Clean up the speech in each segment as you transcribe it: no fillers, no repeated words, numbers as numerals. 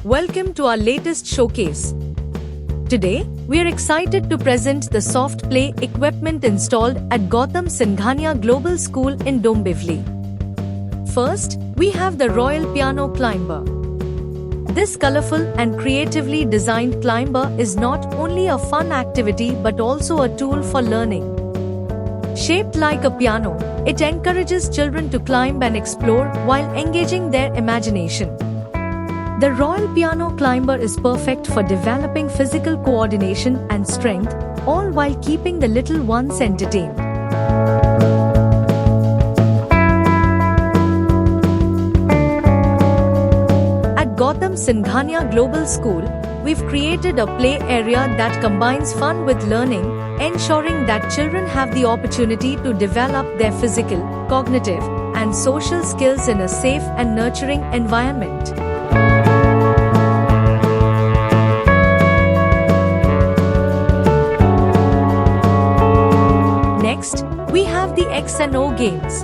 Welcome to our latest showcase. Today, we are excited to present the soft play equipment installed at Gautam Singhania Global School in Dombivli. First, we have the Royal Piano Climber. This colorful and creatively designed climber is not only a fun activity but also a tool for learning. Shaped like a piano, it encourages children to climb and explore while engaging their imagination. The Royal Piano Climber is perfect for developing physical coordination and strength, all while keeping the little ones entertained. At Gautam Singhania Global School, we've created a play area that combines fun with learning, ensuring that children have the opportunity to develop their physical, cognitive, and social skills in a safe and nurturing environment. Next, we have the X&O games.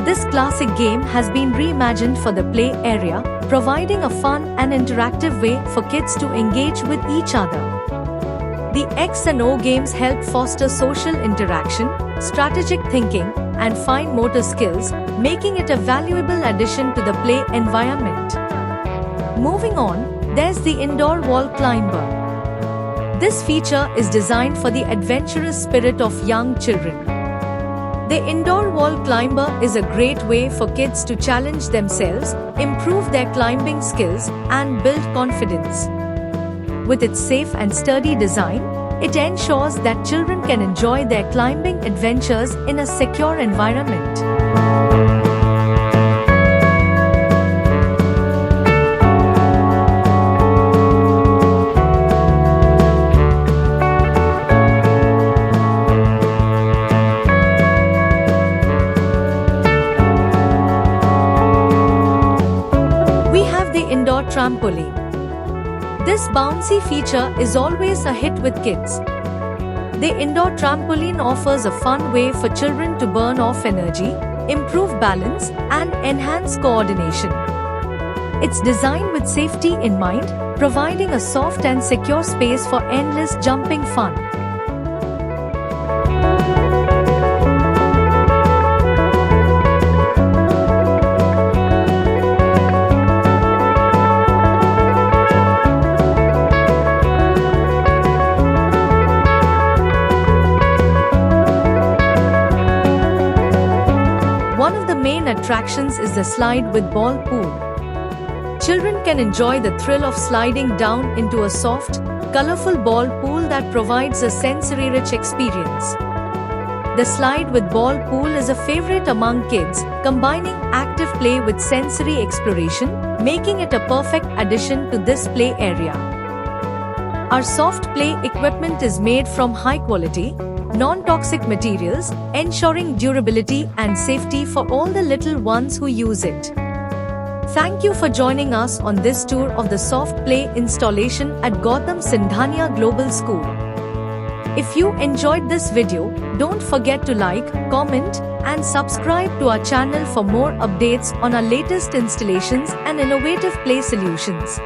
This classic game has been reimagined for the play area, providing a fun and interactive way for kids to engage with each other. The X&O games help foster social interaction, strategic thinking, and fine motor skills, making it a valuable addition to the play environment. Moving on, there's the indoor wall climber. This feature is designed for the adventurous spirit of young children. The indoor wall climber is a great way for kids to challenge themselves, improve their climbing skills, and build confidence. With its safe and sturdy design, it ensures that children can enjoy their climbing adventures in a secure environment. Indoor trampoline. This bouncy feature is always a hit with kids. The indoor trampoline offers a fun way for children to burn off energy, improve balance, and enhance coordination. It's designed with safety in mind, providing a soft and secure space for endless jumping fun. One of the main attractions is the slide with ball pool. Children can enjoy the thrill of sliding down into a soft, colorful ball pool that provides a sensory-rich experience. The slide with ball pool is a favorite among kids, combining active play with sensory exploration, making it a perfect addition to this play area. Our soft play equipment is made from high-quality, non-toxic materials, ensuring durability and safety for all the little ones who use it. Thank you for joining us on this tour of the soft play installation at Gautam Singhania Global School. If you enjoyed this video, don't forget to like, comment, and subscribe to our channel for more updates on our latest installations and innovative play solutions.